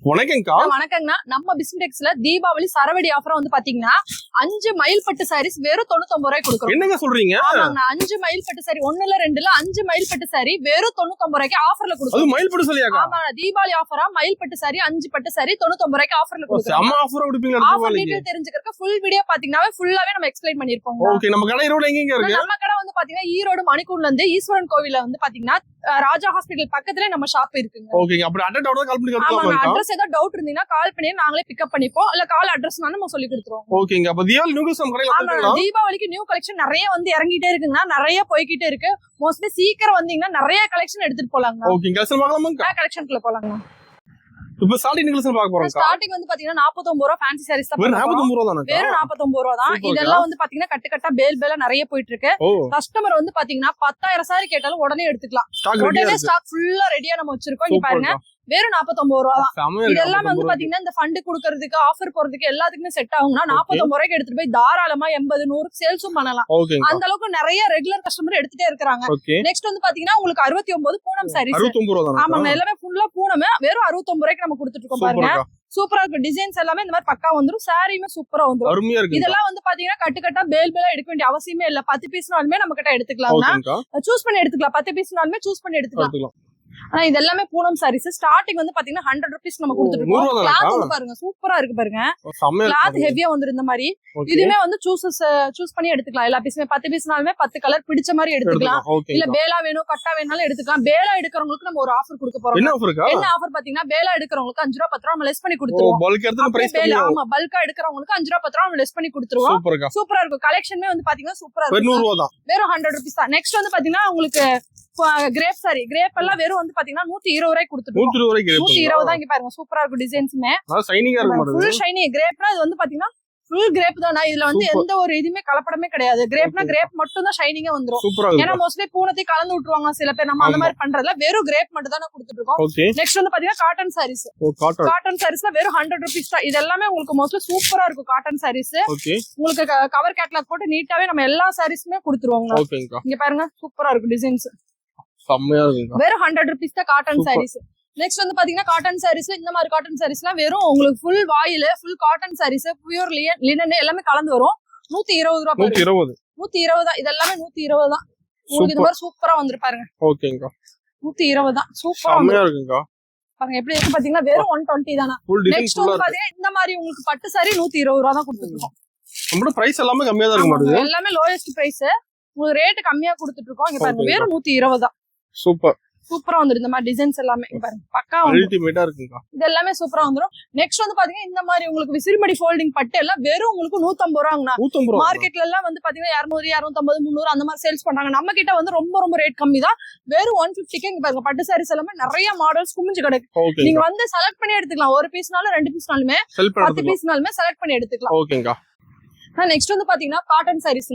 வணக்கங்கா. வணக்கங்கண்ணா. நம்ம பிசினெக்ஸ்ல தீபாவளி சரவடி ஆஃபர் வந்து பாத்தீங்கன்னா 5 மயில் பட்டு சாரீஸ் வெறும் 99 ரூபாய்க்கு கொடுக்குறோம். என்னங்க சொல்றீங்க? ஆமாங்க, 5 மயில் பட்டு சாரி, 1 இல்ல 2 இல்ல 5 மயில் பட்டு சாரி வெறும் 99 ரூபாய்க்கு ஆஃபர்ல கொடுக்குறோம். அது மயில் பட்டு சாரியாக்கா? ஆமா, தீபாவளி ஆஃபரா மயில் பட்டு சாரி 5 பட்டு சாரி 99 ரூபாய்க்கு ஆஃபர்ல கொடுக்குறோம். அம்மா ஆஃபர் கொடுப்பீங்களா? ஆஃபர் டீடைல் தெரிஞ்சுக்கிறதுக்கு ஃபுல் வீடியோ பாத்தீங்கன்னாவே ஃபுல்லாவே நம்ம எக்ஸ்பிளைன் பண்ணிருப்போம். ஓகே, நம்ம கடை ஈரோடு எங்க இருக்கு? நம்ம கடை வந்து பாத்தீங்கன்னா ஈரோடு மணிக்கூர்ல இருந்து ஈஸ்வரன் கோவில்ல வந்து பாத்தீங்கன்னா ராஜா ஹாஸ்பிடல் பக்கத்துல நம்ம ஷாப் இருக்குங்க. ஓகேங்க. அப்படி அட்ரஸ் டவுட் கால் பண்ணி கேட்கலாமா? அட்ரஸ் ஏதாவது டவுட் இருந்தீங்கன்னா கால் பண்ணி நாங்களே பிக்கப் பண்ணிப்போம். இல்ல கால் அட்ரஸ்னாலும் நம்ம சொல்லி கொடுத்துருவோம். ஓகேங்க. அப்ப தீபாவளி நியூ கலெக்ஷன் கடையில வந்துட்டீங்களா? தீபாவளிக்கு நியூ கலெக்ஷன் நிறைய வந்து இறங்கிட்டே இருக்குங்க. நிறைய போய்கிட்டே இருக்கு. மோஸ்ட்லி சீக்கிரம் வந்தீங்கன்னா நிறைய கலெக்ஷன் எடுத்துட்டு போலாங்க. ஓகே, கலெக்ஷன் பார்க்கலாமா? கலெக்ஷன்க்குள்ள போலாங்க. இப்ப ஸ்டார்டிங் கலெக்ஷன் பார்க்க போறோம். ஸ்டார்டிங் வந்து பாத்தீங்கன்னா 49 ரூபாய் ஃபேன்சி சாரீஸ் தான். வெறும் 49 ரூபாய் தானா? வெறும் 49 ரூபாய் தான். இதெல்லாம் வந்து பாத்தீங்கன்னா கட்டு கட்டா பேல் பேலா நிறைய போயிட்டு இருக்கு. கஸ்டமர் வந்து பாத்தீங்கன்னா 10,000 சாரி கேட்டாலும் உடனே எடுத்துக்கலாம். உடனே ஸ்டாக் ஃபுல்லா ரெடியா நம்ம வச்சிருக்கோம். இங்க பாருங்க, வெறும் 49 ரூபாய் தான். இதெல்லாம் வந்து பாத்தீங்கன்னா இந்த ஃபண்ட் குடுக்கறதுக்கு ஆஃபர் போறதுக்கு எல்லாத்துக்குமே செட் ஆகும்னா 49 ரூபாய்க்கு எடுத்துட்டு போய் தாராளமா 80 100 சேல்ஸும் பண்ணலாம். அந்த அளவுக்கு நிறைய ரெகுலர் கஸ்டமர் எடுத்துட்டே இருக்காங்க. நெக்ஸ்ட் வந்து பாத்தீங்கன்னா உங்களுக்கு 69 பூனம் சாரீஸ். 69 ரூபாய் தான். ஆமாங்க, எல்லாமே ஃபுல்லா பூனம். வெறும் 69 ரூபாய்க்கு நம்ம கொடுத்துட்டு இருக்கோம். பாருங்க, சூப்பரா இருக்கு. டிசைன்ஸ் எல்லாமே இந்த மாதிரி பக்கா வந்துரும். சாரியுமே சூப்பரா வந்துரும். அருமையா இருக்கு. இதெல்லாம் வந்து பாத்தீங்கன்னா கட்டு கட்டா பேல் பேலா எடுக்க வேண்டிய அவசியமே இல்ல. 10 பீஸ்னாலுமே நம்ம கிட்ட எடுத்துக்கலாம். சூஸ் பண்ணி எடுத்துக்கலாம். 10 பீஸ்னாலுமே சூஸ் பண்ணி எடுத்துக்கலாம். ஆனா இது எல்லாமே பூனம் சாரீஸ். ஸ்டார்டிங் வந்து பாத்தீங்கன்னா 100 rupees நம்ம கொடுத்துட்டு இருக்கோம். கிளாத் பாருங்க, சூப்பரா இருக்கு பாருங்க. கிளாத் ஹெவியா வந்துரும் இந்த மாதிரி. இதுமே வந்து சூஸ் பண்ணி எடுத்துக்கலாம். எல்லா பீஸுமே 10 பீஸ்னாலுமே 10 கலர் பிடிச்ச மாதிரி எடுத்துக்கலாம். இல்ல பேலா வேணும் கட்டா வேணாலும் எடுத்துக்கலாம். பேலா எடுக்கிறவங்களுக்கு நம்ம ஒரு ஆஃபர் கொடுக்க போறோம். என்ன ஆஃபர் பாத்தீங்கன்னா, பேலா எடுக்கிறவங்களுக்கு 5 ரூபாய் 10 ரூபாய் லெஸ் பண்ணி கொடுத்துருவோம். ஆமா, பல்கா எடுக்கிறவங்களுக்கு 5 ரூபாய் 10 ரூபாய் லெஸ் பண்ணி கொடுத்துருவோம். சூப்பரா இருக்கும். கலெக்ஷனே வந்து பாத்தீங்கன்னா சூப்பரா இருக்கும். வெறும் 100 rupees தான். நெக்ஸ்ட் வந்து பாத்தீங்கன்னா உங்களுக்கு கிரேப் சாரி, கிரேப் எல்லாம் வெறும் வந்து பாத்தீங்கன்னா 120 ரூபாய்க்கு கொடுத்துருவோம். 120 தான். இங்க பாருங்க, சூப்பரா இருக்கும். டிசைன்ஸ்மே ஃபுல் ஷைனிங். கிரேப்னா இது வந்து பாத்தீங்கன்னா ஃபுல் கிரேப் தான். இதுல வந்து எந்த ஒரு இதுமே கலப்படமே கிடையாது. கிரேப்னா கிரேப் மட்டும் தான் ஷைனிங்கா வந்துரும். ஏன்னா மோஸ்ட்லி பூனத்தை கலந்து விட்டுருவாங்க சில பேர். நம்ம அந்த மாதிரி பண்றதுல வெறும் கிரேப் மட்டும் தான் கொடுத்துட்டு இருக்கோம். நெக்ஸ்ட் வந்து பாத்தீங்கன்னா காட்டன் சாரீஸ். காட்டன் சாரீஸ்ல வெறும் 100 rupees தான். இது எல்லாமே உங்களுக்கு மோஸ்ட்லி சூப்பரா இருக்கும். காட்டன் சாரீஸ் உங்களுக்கு கவர் கேட்லாக் போட்டு நீட்டாவே நம்ம எல்லா சாரீஸுமே கொடுத்துருவாங்க. இங்க பாருங்க, சூப்பரா இருக்கும். டிசைன்ஸ் வெறும் 100 rupees தான் காட்டன் சாரீஸ். நெக்ஸ்ட் வந்து பாத்தீங்கன்னா காட்டன் சாரீஸ்ல இந்த மாதிரி காட்டன் சாரீஸ்லாம் வெறும் உங்களுக்கு full voile full cotton saris pure linen எல்லாமே கலந்து வரும். 120 ரூபாய். 120 தான். இதெல்லாமே 120 தான். உங்களுக்கு இந்த மாதிரி சூப்பரா வந்துருப்பாருங்க. 120 தான். சூப்பரா இருக்குங்க. பாருங்க எப்படி இருக்கு பாத்தீங்கன்னா. வெறும் 120 தானா. நெக்ஸ்ட் வந்து பாத்தீங்கன்னா இந்த மாதிரி உங்களுக்கு பட்டு சாரி 120 ரூபாய் தான் கொடுத்துருக்கோம். நம்மளோட பிரைஸ் எல்லாமே கம்மியா தான் இருக்க மாட்டேங்குது. எல்லாமே லோயஸ்ட் பிரைஸ். உங்களுக்கு ரேட் கம்மியா கொடுத்துட்டு இருக்கோம். இங்க பாருங்க, வெறும் 120 தான். சூப்பரா வந்துரும். இந்த மாதிரி டிசைன்ஸ் எல்லாமே பாருங்க பக்கா அல்டிமேட்டா இருக்குங்க. இது எல்லாமே சூப்பரா வந்துரும். நெக்ஸ்ட் வந்து பாத்தீங்கன்னா இந்த மாதிரி உங்களுக்கு விசிறிமடி ஃபோல்டிங் பட்டு எல்லாம் வெறும் உங்களுக்கு 150 ரூபாங்கண்ணா. மார்க்கெட்ல எல்லாம் வந்து பாத்தீங்கன்னா 200 250 300 அந்த மாதிரி சேல்ஸ் பண்றாங்க. நம்ம கிட்ட வந்து ரொம்ப ரொம்ப ரேட் கம்மி தான். வெறும் 150க்கு இங்க பாருங்க பட்டு சாரீஸ் எல்லாமே நிறைய மாடல்ஸ் குமிஞ்சு கிடக்கு. நீங்க வந்து செலக்ட் பண்ணி எடுத்துக்கலாம். ஒரு பீஸ்னாலும் 2 பீஸ்னாலுமே 10 பீஸ்னாலுமே செலக்ட் பண்ணி எடுத்துக்கலாம். ஓகேங்க. நெக்ஸ்ட் வந்து பாத்தீங்கன்னா காட்டன் சாரீஸ்.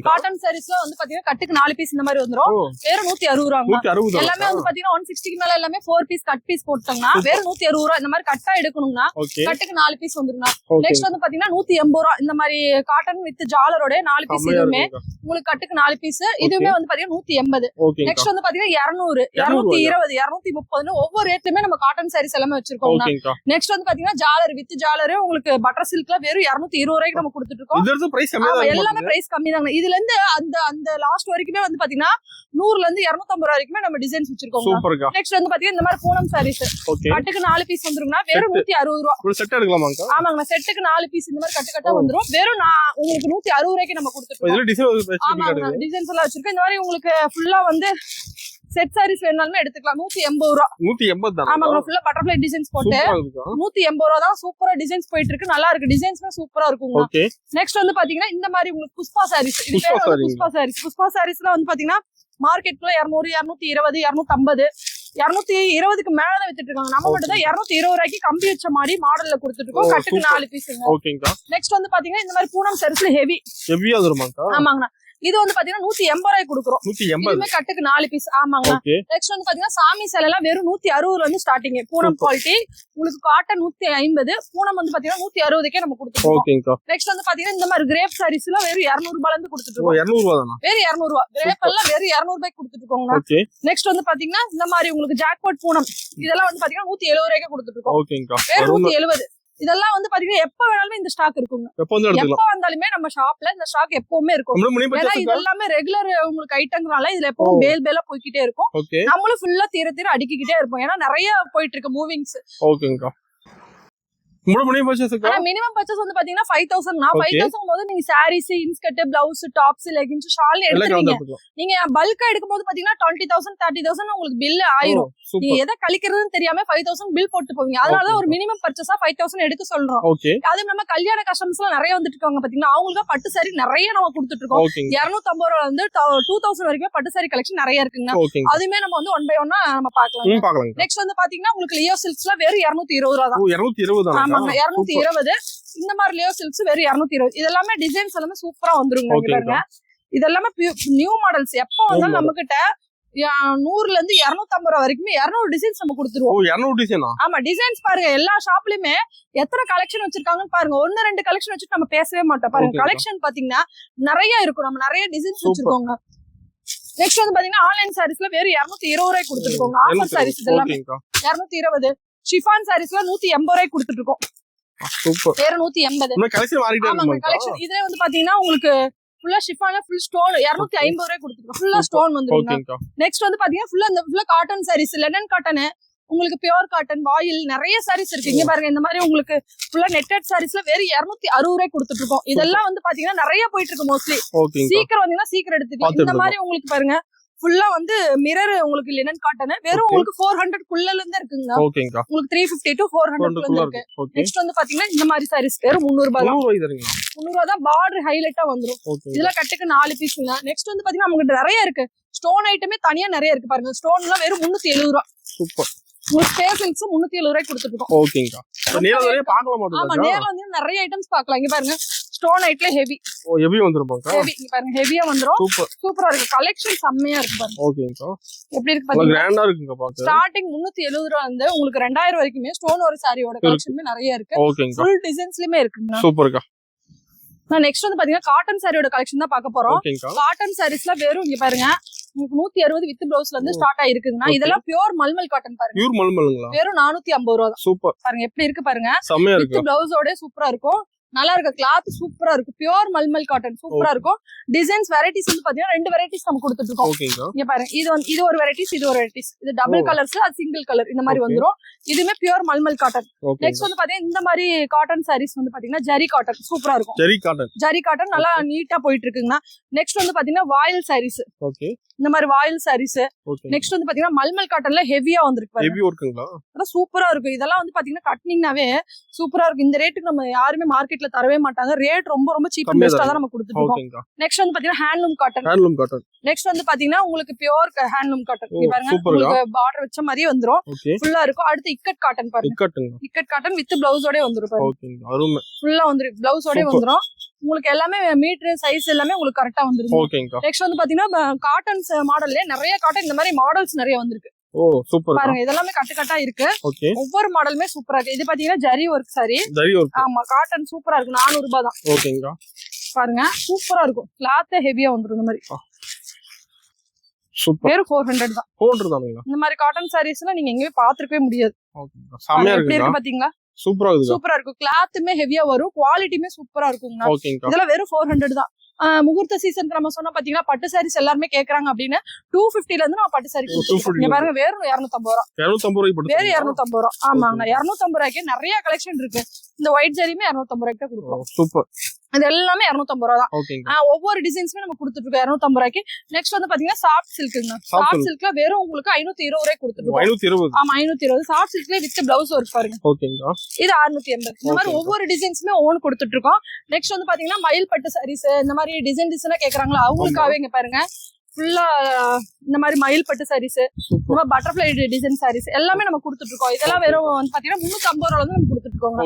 காட்டன் சாரீஸ்ல வந்து பாத்தீங்கன்னா கட்டுக்கு 4 பீஸ் இந்த மாதிரி வந்துரும். வெறும் 160 ரூபாங்க. எல்லாமே வந்து பாத்தீங்கன்னா 160க்கு மேல எல்லாமே 4 பீஸ் கட் பீஸ் போட்டாங்கன்னா வெறும் 160 ரூபாய். இந்த மாதிரி கட்டா எடுக்கணும்னா கட்டுக்கு 4 பீஸ் வந்துருங்க. நெக்ஸ்ட் வந்து பாத்தீங்கன்னா 180 ரூபாய். இந்த மாதிரி காட்டன் வித் ஜாலரோட 4 பீஸ் இதுவுமே உங்களுக்கு கட்டுக்கு 4 பீஸ். இதுவுமே வந்து பாத்தீங்கன்னா 180. நெக்ஸ்ட் வந்து பாத்தீங்கன்னா 200 220 230 ஒவ்வொரு ரேட்லயுமே நம்ம காட்டன் சாரீஸ் எல்லாமே வச்சிருக்கோம். நெக்ஸ்ட் வந்து பாத்தீங்கன்னா ஜாலர் வித் ஜாலர் உங்களுக்கு பட்டர் சில்க்ல வெறும் 220 ரூபாய்க்கு நம்ம கொடுத்துட்டு இருக்கோம். எல்லாமே பிரைஸ் கம்மி தாங்க. இதுல இருந்து அந்த லாஸ்ட் வரைக்குமே வந்து பாத்தீங்கன்னா 100ல இருந்து 250 ரூபாய் வரைக்குமே நம்ம டிசைன்ஸ் வச்சிருக்கோம். நெக்ஸ்ட் வந்து பாத்தீங்கன்னா இந்த மாதிரி பூனம் சாரீஸ் கட்டுக்கு 4 பீஸ் வந்துருங்க. வெறும் 160 ரூபாய். செட் எடுக்கலாமா? ஆமாங்க, செட்டுக்கு 4 பீஸ் இந்த மாதிரி கட்டு கட்டா வந்துரும். வெறும் உங்களுக்கு 160 ரூபாய்க்கு நம்ம கொடுத்துருக்கோம். டிசைன்ஸ் எல்லாம் வச்சிருக்கோம். இந்த மாதிரி உங்களுக்கு ஃபுல்லா வந்து செட் சாரீஸ் வேணாலுமே எடுத்துக்கலாம். 180 ரூபாய். 180 தான். ஆமாங்க, ஃபுல்லா பட்டர்ஃப்ளை டிசைன்ஸ் போட்டு 180 ரூபாய் தான். சூப்பரா டிசைன்ஸ் போயிட்டு இருக்கு. நல்லா இருக்கு. டிசைன்ஸ்மே சூப்பரா இருக்குங்க. நெக்ஸ்ட் வந்து பாத்தீங்கன்னா இந்த மாதிரி உங்களுக்கு புஷ்பா சாரீஸ். இது பேர் புஷ்பா சாரீஸ். புஷ்பா சாரீஸ்ல வந்து பாத்தீங்கன்னா மார்க்கெட்ல 200 220 250 220க்கு மேலதான் வித்துட்டு இருக்காங்க. நம்ம மட்டும் தான் 220 ரூபாய்க்கு கம்பி வச்ச மாதிரி மாடல்ல கொடுத்துட்டு இருக்கோம். கட்டுக்கு 4 பீஸ். நெக்ஸ்ட் வந்து பாத்தீங்கன்னா இந்த மாதிரி பூனம் சாரீஸ்ல ஹெவியா வருமாங்க. ஆமாங்கண்ணா, இது வந்து பாத்தீங்கன்னா 180 ரூபாய்க்கு கொடுக்குறோம். 180 இதுமே கட்டுக்கு 4 பீஸ். ஆமாங்க. ஓகே நெக்ஸ்ட் வந்து பாத்தீங்கன்னா சாமி சேலை எல்லாம் வெறும் 160 வந்து ஸ்டார்டிங். பூனம் குவாலிட்டி உங்களுக்கு காட்டன் 150, பூனம் வந்து பாத்தீங்கன்னா 160க்கே நம்ம கொடுத்துருக்கோம். ஓகேங்கா. நெக்ஸ்ட் வந்து பாத்தீங்கன்னா இந்த மாதிரி கிரேப் சாரீஸ் எல்லாம் வெறும் 200 ரூபாயில இருந்து கொடுத்துட்டு இருக்கோம். 200 ரூபாய் தானா? வெறும் 200 ரூபாய். கிரேப் எல்லாம் வெறும் 200 ரூபாய்க்கு கொடுத்துட்டு இருக்கோங்க. ஓகே. நெக்ஸ்ட் வந்து பாத்தீங்கன்னா இந்த மாதிரி உங்களுக்கு ஜாக்பாட் பூனம் இதெல்லாம் வந்து பாத்தீங்கன்னா 170 ரூபாய்க்கு கொடுத்துட்டு இருக்கோம். ஓகேங்கா. வெறும் 170. இதெல்லாம் வந்து பாத்தீங்கன்னா எப்ப வேணாலுமே இந்த ஸ்டாக் இருக்குங்க. எப்ப வந்தாலுமே நம்ம ஷாப்ல இந்த ஸ்டாக் எப்பவுமே இருக்கும். ஏன்னா இது எல்லாமே ரெகுலர் உங்களுக்கு ஐட்டங்கனால இதுல எப்பவும் பேலா போய்கிட்டே இருக்கும். நம்மளும் ஃபுல்லா தீர அடிக்கிட்டே இருப்போம். ஏன்னா நிறைய போயிட்டு இருக்கு மூவிங்ஸ். ஓகேங்கா. மினிமம் பர்ச்சேஸ் வந்து பாத்தீங்கன்னா 5000 நான் 5000 போது நீங்க sarees, inskirt, blouse, tops, leggings, shawl எடுத்துறீங்க. நீங்க பல்கா எடுக்கும்போது பாத்தீங்கன்னா 20000 30000 உங்களுக்கு பில் ஆயிரும். நீங்க எதை கழிக்கிறதுன்னு தெரியாம 5000 பில் போட்டு போவீங்க. அதனால ஒரு மினிமம் பர்ச்சேஸா 5000 எடுக்க சொல்றோம். அது நம்ம கல்யாண கஸ்டமர்ஸ் எல்லாம் நிறைய வந்துட்டு இருக்காங்க பாத்தீங்கன்னா அவங்களுக்கு பட்டு சாரி நிறைய நம்ம கொடுத்துட்டு இருக்கோம். 250 ரூபாய் வந்து 2000 வரைக்கும் பட்டு சாரி கலெக்ஷன் நிறைய இருக்குங்க. அதுமே நம்ம வந்து 1 by 1 நம்ம பாக்கலாம். நெக்ஸ்ட் வந்து பாத்தீங்கன்னா உங்களுக்கு லியோ சில்க்ஸ்ல வெறும் 220 ரூபாய் தான். 220 தான். 220. இந்த மாதிரி லியோ சில்க்ஸ் வெறும் 220. இதெல்லாமே டிசைன்ஸ் எல்லாமே சூப்பரா வந்துருங்க. பாருங்க இதெல்லாமே நியூ மாடல்ஸ். எப்போ வந்தாலும் நம்ம கிட்ட 100ல இருந்து 250 ரூபாய் வரைக்கும் 200 டிசைன்ஸ் நம்ம கொடுத்துருவோம். 200 டிசைனா? ஆமா. டிசைன்ஸ் பாருங்க எல்லா ஷாப்லயுமே எத்தனை கலெக்ஷன் வச்சிருக்காங்கன்னு பாருங்க. 1-2 கலெக்ஷன் வச்சுட்டு நம்ம பேசவே மாட்டோம். பாருங்க கலெக்ஷன் பாத்தீங்கன்னா நிறைய இருக்கும். நம்ம நிறைய டிசைன்ஸ் வச்சிருக்கோங்க. நெக்ஸ்ட் வந்து பாத்தீங்கன்னா ஆன்லைன் சாரீஸ்ல வெறும் 220 ரூபாய் கொடுத்துருக்கோங்க. ஆஃபர் சாரீஸ் இதெல்லாமே 220. ஷிஃபான் சாரீஸ்ல 180 ரூபாய் கொடுத்துட்டு இருக்கோம். சூப்பர். வேற 180. கலெக்ஷன் இதுல வந்து பாத்தீங்கன்னா உங்களுக்கு ஃபுல்லா ஷிஃபான்ல ஃபுல் ஸ்டோன் 250 ரூபாய் கொடுத்துருக்கோம். ஃபுல்லா ஸ்டோன் வந்துருங்க. நெக்ஸ்ட் வந்து பாத்தீங்கன்னா ஃபுல்லா காட்டன் சாரீஸ், லெனன் காட்டன், உங்களுக்கு பியூர் காட்டன், வாயில் நிறைய சாரீஸ் இருக்கு. இங்க பாருங்க இந்த மாதிரி உங்களுக்கு ஃபுல்லா நெட்டட் சாரீஸ்ல வெறும் 260 ரூபாய் கொடுத்துட்டு இருக்கோம். இதெல்லாம் வந்து பாத்தீங்கன்னா நிறைய போயிட்டு இருக்கு மோஸ்ட்லி. சீக்கிரம் வந்தீங்கன்னா சீக்கிரம் எடுத்துக்கலாம். இந்த மாதிரி உங்களுக்கு பாருங்க ஃபுல்லா வந்து மிரர் உங்களுக்கு லினன் காட்டன் வெறும் உங்களுக்கு 400 குள்ள இருந்து இருக்குங்க. உங்களுக்கு 350 to 400 குள்ள இருக்கு. நெக்ஸ்ட் வந்து பாத்தீங்கன்னா இந்த மாதிரி சாரீஸ் வெறும் 300 ரூபாய் தான். 300 ரூபாய் தான். பார்டர் ஹைலைட்டா வந்துரும். இதுல கட்டுக்கு 4 பீஸ்ங்க. நெக்ஸ்ட் வந்து பாத்தீங்கன்னா நமக்கு நிறைய இருக்கு. ஸ்டோன் ஐட்டமே தனியா நிறைய இருக்கு. பாருங்க ஸ்டோன் எல்லாம் வெறும் 370 ரூபாய். சூப்பர். உங்களுக்கு ஸ்பேசில்ஸ் 370 ரூபாய் கொடுத்துட்டு இருக்கோம். ஓகேங்கா. நேர்ல பார்க்கலாம் மாட்டோம். ஆமா நேர்ல வந்து நிறைய ஐட்டம்ஸ் பார்க்கலாம். இங்க பாருங்க ஸ்டோன் ஐட்ல ஹெவி வந்துருப்பாங்க. ஹெவி இங்க பாருங்க ஹெவியா வந்துரும். சூப்பரா இருக்கு. கலெக்ஷன் செம்மையா இருக்கு பாருங்க. ஓகேங்கா. எப்படி இருக்கு பாருங்க. கிராண்டா இருக்குங்க பாக்க. ஸ்டார்டிங் 370 ரூபாய் வந்து உங்களுக்கு 2000 வரைக்குமே ஸ்டோன் ஒரு சாரியோட கலெக்ஷன்மே நிறைய இருக்கு. ஓகேங்கா. ஃபுல் டிசைன்ஸ்லயே இருக்குங்க. சூப்பர்க்கா. நான் நெக்ஸ்ட் வந்து பாத்தீங்கன்னா காட்டன் சாரியோட கலெக்ஷன் தான் பார்க்க போறோம். காட்டன் சாரீஸ்ல வெறும் இங்க பாருங்க 160 வித் பிளவுஸ்ல இருந்து ஸ்டார்ட் ஆயிருக்குங்க. இதெல்லாம் பியூர் மல்மல் காட்டன் பாருங்க. பியூர் மல்மல்ங்களா? வெறும் 450 ரூபாய் தான். சூப்பர். பாருங்க எப்படி இருக்கு பாருங்க. வித் பிளவுஸோட சூப்பரா இருக்கும். நல்லா இருக்கு. கிளாத் சூப்பரா இருக்கு. பியூர் மல்மல் காட்டன் சூப்பரா இருக்கும். டிசைன்ஸ் வெரைட்டிஸ் வந்து பாத்தீங்கன்னா 2 வெரைட்டிஸ் நம்ம கொடுத்துட்டு இருக்கோம். இங்க பாருங்க இது ஒரு வெரைட்டிஸ், இது ஒரு வெரைட்டிஸ். இது டபுள் கலர்ஸ், அது சிங்கிள் கலர் இந்த மாதிரி வந்துரும். இதுமே பியூர் மல்மல் காட்டன். நெக்ஸ்ட் வந்து பாத்தீங்கன்னா இந்த மாதிரி காட்டன் சாரீஸ் வந்து பாத்தீங்கன்னா ஜரி காட்டன் சூப்பரா இருக்கும். ஜரி காட்டன் நல்லா நீட்டா போயிட்டு இருக்குங்கண்ணா. நெக்ஸ்ட் வந்து பாத்தீங்கன்னா வாயில் சாரீஸ். இந்த மாதிரி வாயில் சாரீஸ். நெக்ஸ்ட் வந்து பாத்தீங்கன்னா மல்மல் காட்டன்ல ஹெவியா வந்திருக்கு. சூப்பரா இருக்கும். இதெல்லாம் வந்து பாத்தீங்கன்னா கட்டினீங்கன்னாவே சூப்பரா இருக்கும். இந்த ரேட்டுக்கு நம்ம யாருமே மார்க்கெட்ல தரவே மாட்டாங்க. ரேட் ரொம்ப ரொம்ப சீப் அண்ட் பெஸ்டா தான் நம்ம கொடுத்துட்டு இருக்கோம். நெக்ஸ்ட் வந்து பாத்தீங்கன்னா ஹேண்ட்லூம் காட்டன். நெக்ஸ்ட் வந்து பாத்தீங்கன்னா உங்களுக்கு பியூர் ஹேண்ட்லூம் காட்டன். பாருங்க உங்களுக்கு பார்டர் வச்ச மாதிரியே வந்துரும். ஃபுல்லா இருக்கும். அடுத்து இக்கட் காட்டன் பாருங்க. இக்கட் காட்டன் வித் பிளவுஸோட வந்துரும் பாருங்க. ஃபுல்லா வந்துரும். பிளவுஸோட வந்துரும். உங்களுக்கு எல்லாமே மீட்டர் சைஸ் எல்லாமே உங்களுக்கு கரெக்டா வந்துரும். நெக்ஸ்ட் வந்து பாத்தீங்கன்னா காட்டன்ஸ் மாடல்ல நிறைய காட்டன் இந்த மாதிரி மாடல்ஸ் நிறைய வந்திருக்கு. ஓ சூப்பர். பாருங்க இதெல்லாம் கட்டா இருக்கு. ஒவ்வொரு மாடலுமே சூப்பரா இருக்கு. இது பாத்தீங்கன்னா ஜரி ஒர்க் சாரி. ஆமா காட்டன் சூப்பரா இருக்கு. 400 ரூபாய் தான். ஓகேங்கா. பாருங்க சூப்பரா இருக்கும். கிளாத் ஹெவியா வந்துரும் இந்த மாதிரி. சூப்பர். வேற 400 தான். 400 தானேங்க. இந்த மாதிரி காட்டன் சாரீஸ்லாம் நீங்க எங்கேயும் பாத்துக்கவே முடியாது. ஓகேங்கா. செமையா இருக்கு பாத்தீங்களா? சூப்பரா இருக்கும். கிளாத்துமே ஹெவியா வரும். குவாலிட்டியுமே சூப்பரா இருக்குங்க. இதெல்லாம் வெறும் 400 தான். முகூர்த்த சீசனுக்கு நம்ம சொன்னா பாத்தீங்கன்னா பட்டு சாரீஸ் எல்லாருமே கேக்குறாங்க அப்படின்னு 250ல இருந்து நம்ம பட்டு சாரி கொடுத்துருக்கோம். பாருங்க வெறும் 250 ரூபாய். வேற 250 ரூபாய். ஆமாங்க 250 ரூபாய்க்கு நிறைய கலெக்ஷன் இருக்கு. இந்த ஒயிட் சாரியுமே 250 ரூபாய்க்கு தான் கொடுக்குறோம். சூப்பர். இது எல்லாமே 250 ரூபாய் தான். ஒவ்வொரு டிசைன்ஸுமே நம்ம கொடுத்துட்டு இருக்கோம் 250 ரூபாய்க்கு. நெக்ஸ்ட் வந்து பாத்தீங்கன்னா சாஃப்ட் சில்க்குங்க. சாஃப்ட் சில்க்ல வெறும் உங்களுக்கு 520 ரூபாய் கொடுத்துட்டு இருக்கோம். ஆமா 520. சாஃப்ட் சில்க்ல வித் பிளவுஸ் ஒர்க் பாருங்க. இது 680. இந்த மாதிரி ஒவ்வொரு டிசைன்ஸுமே ஒவ்வொன்னு கொடுத்துட்டு இருக்கோம். நெக்ஸ்ட் வந்து பாத்தீங்கன்னா மயில் பட்டு சாரீஸ் இந்த மாதிரி டிசைனா கேக்குறாங்களா அவங்களுக்காகவே இங்க பாருங்க ஃபுல்லா இந்த மாதிரி மயில் பட்டு சாரீஸ், இந்த மாதிரி பட்டர்ஃபிளை டிசைன் சாரீஸ் எல்லாமே நம்ம கொடுத்துட்டு இருக்கோம். இதெல்லாம் வெறும் வந்து பாத்தீங்கன்னா 350 ரூபாய் வந்து நம்ம கொடுத்துட்டு இருக்கோம்.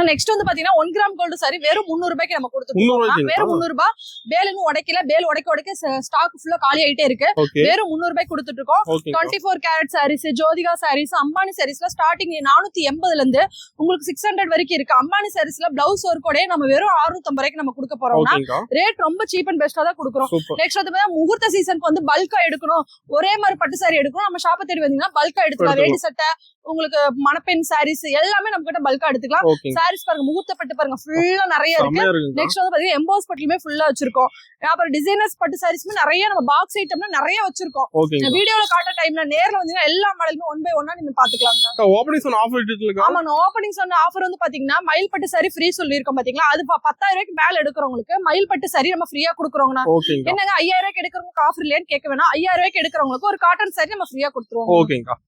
நெக்ஸ்ட் வந்து பாத்தீங்கன்னா 1 கிராம் கோல்டு சாரி வெறும் 300 ரூபாய்க்கு நம்ம கொடுத்துருக்கோம். 300 ரூபாய்க்கு வெறும் 300 ரூபாய். பேல் இன்னும் உடைக்கல, பேல் உடைக்க ஸ்டாக் ஃபுல்லா காலி ஆயிட்டே இருக்கு. ஓகே வெறும் 300 ரூபாய்க்கு கொடுத்துட்டு இருக்கோம். ஓகே 24 கேரட் சாரீஸ், ஜோதிகா சாரீஸ், அம்பானி சாரீஸ்ல ஸ்டார்டிங் 480 ல இருந்து உங்களுக்கு 600 வரைக்கும் இருக்கு. அம்பானி சாரீஸ்ல பிளவுஸ் ஒர்க்கோட நம்ம வெறும் 650 ரூபாய்க்கு நம்ம கொடுக்க போறோம்னா ஓகேங்கா ரேட் ரொம்ப சீப் அண்ட் பெஸ்டா தான் கொடுக்குறோம். சூப்பர் நெக்ஸ்ட் வந்து முகூர்த்த சீசனுக்கு வந்து பல்கா எடுக்கணும், ஒரே மாதிரி பட்டு சாரி எடுக்கணும், நம்ம ஷாப்பை தேடி வந்தீங்கன்னா பல்கா எடுத்துக்கலாம். வேட்டி சட்டை, உங்களுக்கு மணப்பெண் சாரீஸ் எல்லாமே நம்ம கிட்ட பல்கா எடுத்துக்கலாம். ஓகேங்க சாரீஸ் பாருங்க, முகூர்த்த பட்டு பாருங்க ஃபுல்லா நிறைய இருக்கு. செமையா இருக்குங்க நெக்ஸ்ட் வந்து பாத்தீங்கன்னா எம்போஸ் பட்டுலயுமே ஃபுல்லா வச்சிருக்கோம். அப்புறம் டிசைனர்ஸ் பட்டு சாரீஸ்மே நிறைய நம்ம பாக்ஸ் ஐட்டம்ல நிறைய வச்சிருக்கோம். ஓகேங்க வீடியோல காட்ட டைம்ல நேர்ல வந்தீங்கன்னா எல்லா மாடலுமே 1 by 1 நீங்க பாத்துக்கலாம். ஓபனிங் சொன்ன ஆஃபர் இருக்குங்க. ஆமா, ஓபனிங் சொன்ன ஆஃபர் வந்து பாத்தீங்கன்னா மயில் பட்டு சாரி ஃப்ரீ சொல்லிருக்கோம் பாத்தீங்களா, அது 10,000 ரூபாய்க்கு மேல எடுக்கிறவங்களுக்கு மயில் பட்டு சாரி நம்ம ஃப்ரீயா கொடுக்குறோம்னா. ஓகேங்க என்னங்க 5,000 ரூபாய்க்கு எடுக்கிறவங்களுக்கு ஆஃபர் இல்லையான்னு கேட்க வேணாம். 5,000 ரூபாய்க்கு எடுக்கிறவங்களுக்கு ஒரு காட்டன் சாரி நம்ம ஃப்ரீயா கொடுத்துருவோம். ஓகேங்க